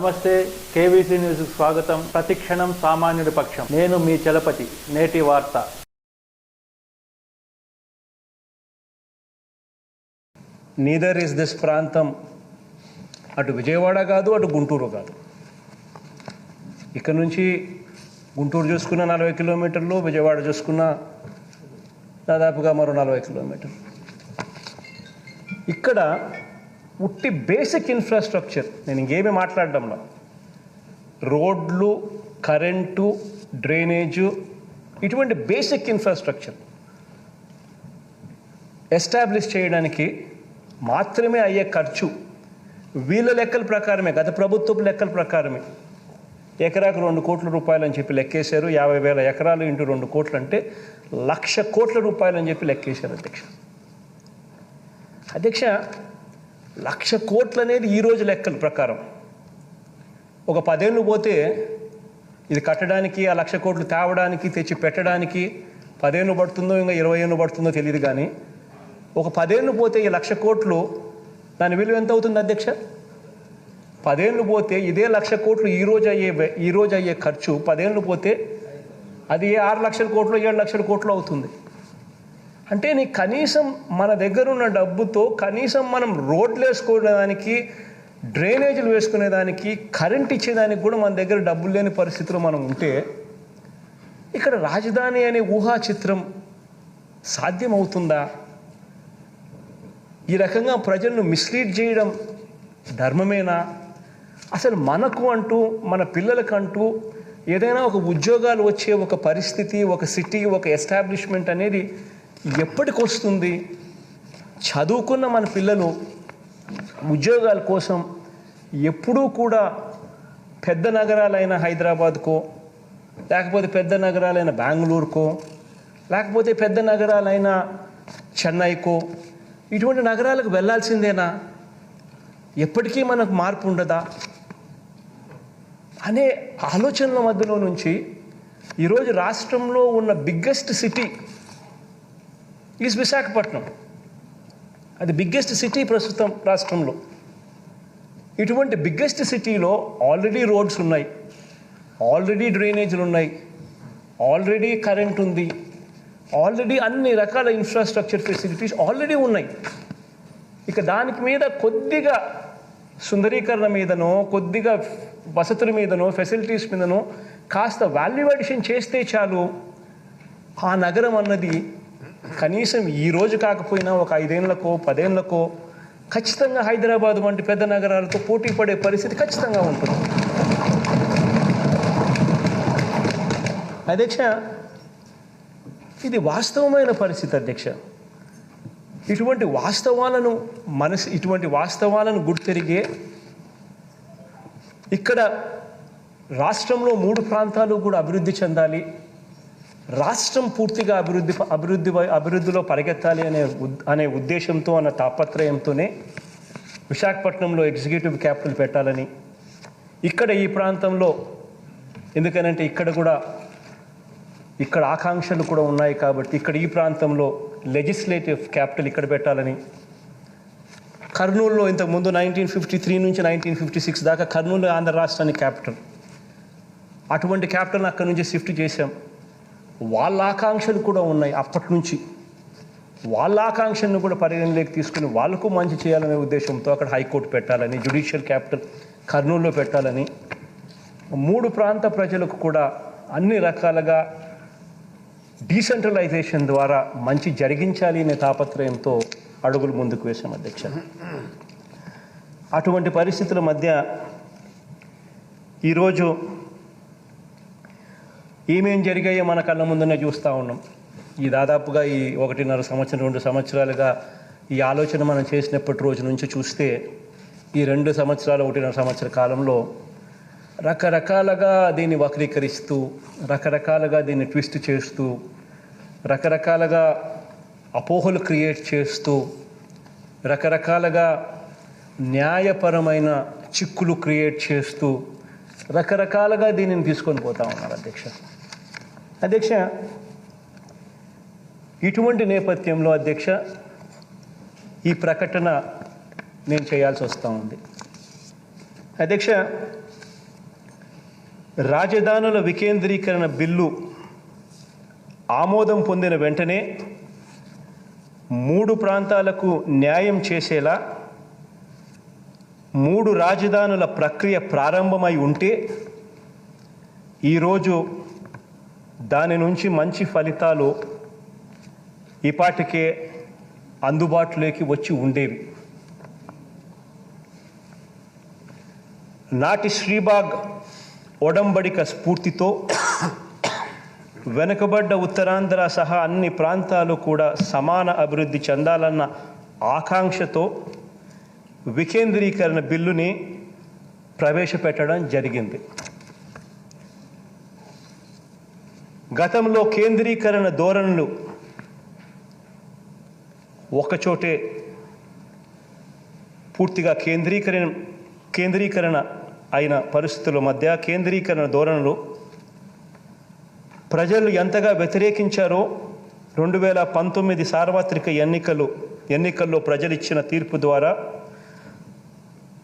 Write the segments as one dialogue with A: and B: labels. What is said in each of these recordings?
A: నమస్తే, కేవీసీ న్యూస్కు స్వాగతం. ప్రతిక్షణం సామాన్యుడి పక్షం. నేను మీ చలపతి. నేటి వార్త.
B: నీదర్ ఇస్ దిస్ ప్రాంతం అటు విజయవాడ కాదు, అటు గుంటూరు కాదు. ఇక్కడ నుంచి గుంటూరు చూసుకున్న 40 కిలోమీటర్లు, విజయవాడ చూసుకున్న దాదాపుగా మరో 40 కిలోమీటర్లు. ఇక్కడ ఉట్టి బేసిక్ ఇన్ఫ్రాస్ట్రక్చర్, నేను ఇంకేమీ మాట్లాడడంలో, రోడ్లు, కరెంటు, డ్రైనేజు, ఇటువంటి బేసిక్ ఇన్ఫ్రాస్ట్రక్చర్ ఎస్టాబ్లిష్ చేయడానికి మాత్రమే అయ్యే ఖర్చు వీళ్ళ లెక్కల ప్రకారమే, గత ప్రభుత్వపు లెక్కల ప్రకారమే ఎకరాకు 2 కోట్ల రూపాయలు అని చెప్పి లెక్కేశారు. 50,000 ఎకరాలు ఇంటూ 2 కోట్లు అంటే 1,00,000 కోట్ల రూపాయలు అని చెప్పి లెక్కేశారు అధ్యక్ష. 1,00,000 కోట్లు అనేది ఈరోజు లెక్కల ప్రకారం. ఒక 10 ఏళ్ళు పోతే ఇది కట్టడానికి, ఆ 1,00,000 కోట్లు తేవడానికి, తెచ్చి పెట్టడానికి 10 ఏళ్ళు పడుతుందో ఇంకా 20 ఏళ్ళు పడుతుందో తెలియదు. కానీ ఒక 10 ఏళ్ళు పోతే ఈ 1,00,000 కోట్లు దాని విలువ ఎంత అవుతుంది అధ్యక్ష? 10 ఏళ్ళు పోతే ఇదే 1,00,000 కోట్లు ఈరోజు అయ్యే ఖర్చు 10 ఏళ్ళు పోతే అది 6,00,000 కోట్లు, 7,00,000 కోట్లు అవుతుంది. అంటే నీ కనీసం మన దగ్గర ఉన్న డబ్బుతో కనీసం మనం రోడ్లు వేసుకునేదానికి, డ్రైనేజీలు వేసుకునేదానికి, కరెంట్ ఇచ్చేదానికి కూడా మన దగ్గర డబ్బులు లేని పరిస్థితిలో మనం ఉంటే, ఇక్కడ రాజధాని అనే ఊహా చిత్రం సాధ్యమవుతుందా? ఈ రకంగా ప్రజలను మిస్లీడ్ చేయడం ధర్మమేనా? అసలు మనకు అంటూ, మన పిల్లలకంటూ ఏదైనా ఒక ఉద్యోగాలు వచ్చే ఒక పరిస్థితి, ఒక సిటీ, ఒక ఎస్టాబ్లిష్మెంట్ అనేది ఎప్పటికి వస్తుంది? చదువుకున్న మన పిల్లలు ఉద్యోగాల కోసం ఎప్పుడూ కూడా పెద్ద నగరాలైన హైదరాబాద్కో, లేకపోతే పెద్ద నగరాలైన బెంగళూరుకో, లేకపోతే పెద్ద నగరాలైన చెన్నైకో, ఇటువంటి నగరాలకు వెళ్ళాల్సిందేనా? ఎప్పటికీ మనకు మార్పు ఉండదా అనే ఆలోచనల మధ్యలో నుంచి ఈరోజు రాష్ట్రంలో ఉన్న బిగ్గెస్ట్ సిటీ ఈజ్ విశాఖపట్నం. అది బిగ్గెస్ట్ సిటీ ప్రస్తుతం రాష్ట్రంలో. ఇటువంటి బిగ్గెస్ట్ సిటీలో ఆల్రెడీ రోడ్స్ ఉన్నాయి, ఆల్రెడీ డ్రైనేజీలు ఉన్నాయి, ఆల్రెడీ కరెంట్ ఉంది, ఆల్రెడీ అన్ని రకాల ఇన్ఫ్రాస్ట్రక్చర్ ఫెసిలిటీస్ ఆల్రెడీ ఉన్నాయి. ఇక దానికి మీద కొద్దిగా సుందరీకరణ మీదనో, కొద్దిగా వసతుల మీదనో, ఫెసిలిటీస్ మీదనో కాస్త వాల్యూ అడిషన్ చేస్తే చాలు, ఆ నగరం అన్నది కనీసం ఈ రోజు కాకపోయినా ఒక 5 ఏళ్లకో 10 ఏళ్లకో ఖచ్చితంగా హైదరాబాద్ వంటి పెద్ద నగరాలతో పోటీ పడే పరిస్థితి ఖచ్చితంగా ఉంటుంది. అధ్యక్ష, ఇది వాస్తవమైన పరిస్థితి అధ్యక్ష. ఇటువంటి వాస్తవాలను గుర్తెరిగే ఇక్కడ రాష్ట్రంలో 3 ప్రాంతాలు కూడా అభివృద్ధి చెందాలి, రాష్ట్రం పూర్తిగా అభివృద్ధిలో పరిగెత్తాలి అనే ఉద్దేశంతో, అన్న తాపత్రయంతోనే విశాఖపట్నంలో ఎగ్జిక్యూటివ్ క్యాపిటల్ పెట్టాలని, ఇక్కడ ఈ ప్రాంతంలో, ఎందుకనంటే ఇక్కడ ఆకాంక్షలు కూడా ఉన్నాయి కాబట్టి ఇక్కడ ఈ ప్రాంతంలో లెజిస్లేటివ్ క్యాపిటల్ ఇక్కడ పెట్టాలని, కర్నూలులో ఇంతకుముందు 1953 నుంచి 1956 దాకా కర్నూలు ఆంధ్ర రాష్ట్రానికి క్యాపిటల్, అటువంటి క్యాపిటల్ని అక్కడి నుంచి షిఫ్ట్ చేశాం. వాళ్ళ ఆకాంక్షలు కూడా ఉన్నాయి అప్పటి నుంచి. వాళ్ళ ఆకాంక్షలను కూడా పరిగణలోకి తీసుకుని వాళ్ళకు మంచి చేయాలనే ఉద్దేశంతో అక్కడ హైకోర్టు పెట్టాలని, జ్యుడిషియల్ క్యాపిటల్ కర్నూలులో పెట్టాలని, 3 ప్రాంత ప్రజలకు కూడా అన్ని రకాలుగా డీసెంట్రలైజేషన్ ద్వారా మంచి జరిగించాలి అనే తాపత్రయంతో అడుగులు ముందుకు వేశాం అధ్యక్ష. అటువంటి పరిస్థితుల మధ్య ఈరోజు ఏమేం జరిగాయో మన కళ్ళ ముందునే చూస్తూ ఉన్నాం. ఈ దాదాపుగా ఈ 1.5 సంవత్సరం 2 సంవత్సరాలుగా ఈ ఆలోచన మనం చేసినప్పటి రోజు నుంచి చూస్తే ఈ 2 సంవత్సరాలు 1.5 సంవత్సర కాలంలో రకరకాలుగా దీన్ని వక్రీకరిస్తూ, రకరకాలుగా దీన్ని ట్విస్ట్ చేస్తూ, రకరకాలుగా అపోహలు క్రియేట్ చేస్తూ, రకరకాలుగా న్యాయపరమైన చిక్కులు క్రియేట్ చేస్తూ రకరకాలుగా దీనిని తీసుకొని పోతా ఉన్నారు అధ్యక్ష. ఇటువంటి నేపథ్యంలో అధ్యక్ష ఈ ప్రకటన నేను చేయాల్సి వస్తూ ఉంది అధ్యక్ష. రాజధానుల వికేంద్రీకరణ బిల్లు ఆమోదం పొందిన వెంటనే 3 ప్రాంతాలకు న్యాయం చేసేలా 3 రాజధానుల ప్రక్రియ ప్రారంభమై ఉంటే ఈరోజు దాని నుంచి మంచి ఫలితాలు ఈపాటికే అందుబాటులోకి వచ్చి ఉండేవి. నాటి శ్రీబాగ్ ఒడంబడిక స్ఫూర్తితో వెనుకబడ్డ ఉత్తరాంధ్ర సహా అన్ని ప్రాంతాలు కూడా సమాన అభివృద్ధి చెందాలన్న ఆకాంక్షతో వికేంద్రీకరణ బిల్లుని ప్రవేశపెట్టడం జరిగింది. గతంలో కేంద్రీకరణ ధోరణులు ఒకచోటే పూర్తిగా కేంద్రీకరణ అయిన పరిస్థితుల మధ్య కేంద్రీకరణ ధోరణులు ప్రజలు ఎంతగా వ్యతిరేకించారో 2019 సార్వత్రిక ఎన్నికల్లో ప్రజలు ఇచ్చిన తీర్పు ద్వారా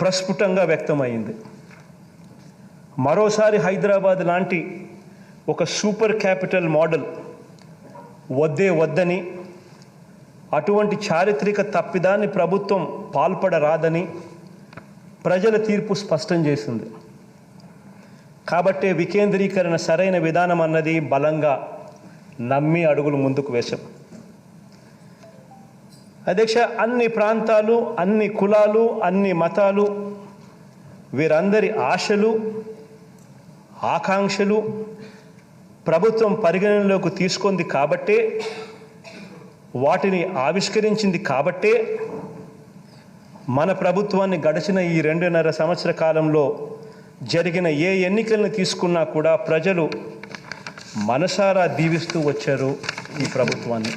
B: ప్రస్ఫుటంగా వ్యక్తమైంది. మరోసారి హైదరాబాద్ లాంటి ఒక సూపర్ క్యాపిటల్ మోడల్ వద్దని, అటువంటి చారిత్రక తప్పిదాన్ని ప్రభుత్వం పాల్పడరాదని ప్రజల తీర్పు స్పష్టం చేసింది. కాబట్టే వికేంద్రీకరణ సరైన విధానం అన్నది బలంగా నమ్మి అడుగులు ముందుకు వేశాం. అధ్యక్ష, అన్ని ప్రాంతాలు, అన్ని కులాలు, అన్ని మతాలు, వీరందరి ఆశలు, ఆకాంక్షలు ప్రభుత్వం పరిగణనలోకి తీసుకుంది కాబట్టే, వాటిని ఆవిష్కరించింది కాబట్టే మన ప్రభుత్వాన్ని గడిచిన ఈ 2.5 సంవత్సర కాలంలో జరిగిన ఏ ఎన్నికలను తీసుకున్నా కూడా ప్రజలు మనసారా దీవిస్తూ వచ్చారు ఈ ప్రభుత్వాన్ని.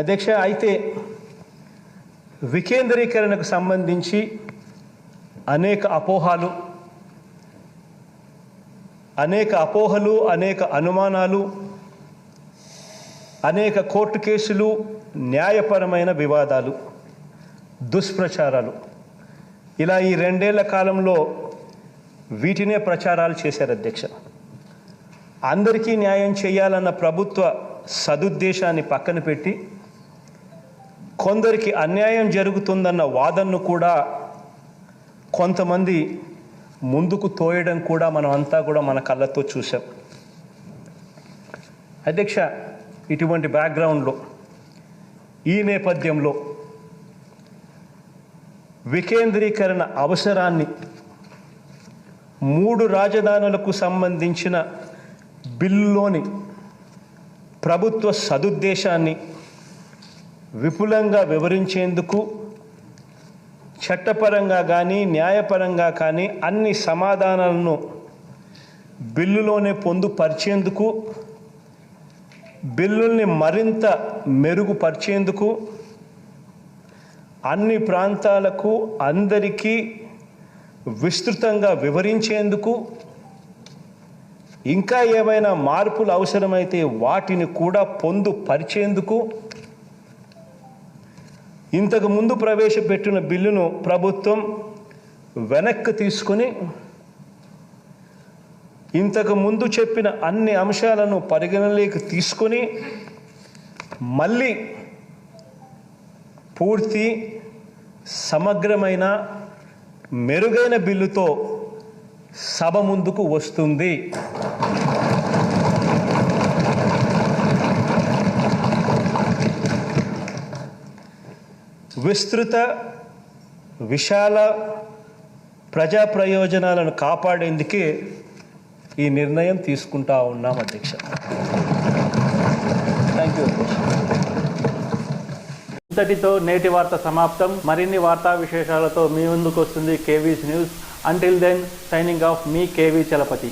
B: అధ్యక్ష, అయితే వికేంద్రీకరణకు సంబంధించి అనేక అపోహలు, అనేక అనుమానాలు, అనేక కోర్టు కేసులు, న్యాయపరమైన వివాదాలు, దుష్ప్రచారాలు, ఇలా ఈ 2 ఏళ్ల కాలంలో వీటినే ప్రచారాలు చేశారు అధ్యక్ష. అందరికీ న్యాయం చేయాలన్న ప్రభుత్వ సదుద్దేశాన్ని పక్కన పెట్టి కొందరికి అన్యాయం జరుగుతుందన్న వాదనను కూడా కొంతమంది ముందుకు తోయడం కూడా మనం అంతా కూడా మన కళ్ళతో చూసాం. అధ్యక్ష, ఇటువంటి బ్యాక్గ్రౌండ్లో, ఈ నేపథ్యంలో వికేంద్రీకరణ అవసరాన్ని, 3 రాజధానులకు సంబంధించిన బిల్లులోని ప్రభుత్వ సదుద్దేశాన్ని విపులంగా వివరించేందుకు, చట్టపరంగా కానీ న్యాయపరంగా కానీ అన్ని సమాధానాలను బిల్లులోనే పొందుపరిచేందుకు, బిల్లుల్ని మరింత మెరుగుపరిచేందుకు, అన్ని ప్రాంతాలకు అందరికీ విస్తృతంగా వివరించేందుకు, ఇంకా ఏమైనా మార్పులు అవసరమైతే వాటిని కూడా పొందుపరిచేందుకు ఇంతకు ముందు ప్రవేశపెట్టిన బిల్లును ప్రభుత్వం వెనక్కి తీసుకొని ఇంతకు ముందు చెప్పిన అన్ని అంశాలను పరిగణలోకి తీసుకొని మళ్ళీ పూర్తి సమగ్రమైన మెరుగైన బిల్లుతో సభ ముందుకు వస్తుంది. విస్తృత, విశాల ప్రజా ప్రయోజనాలను కాపాడేందుకే ఈ నిర్ణయం తీసుకుంటా ఉన్నాం అధ్యక్ష. Thank you.
A: ఇంతటితో నేటి వార్త సమాప్తం. మరిన్ని వార్తా విశేషాలతో మీ ముందుకు వస్తుంది KV's news. Until then, signing off, మీ కేవీ చలపతి.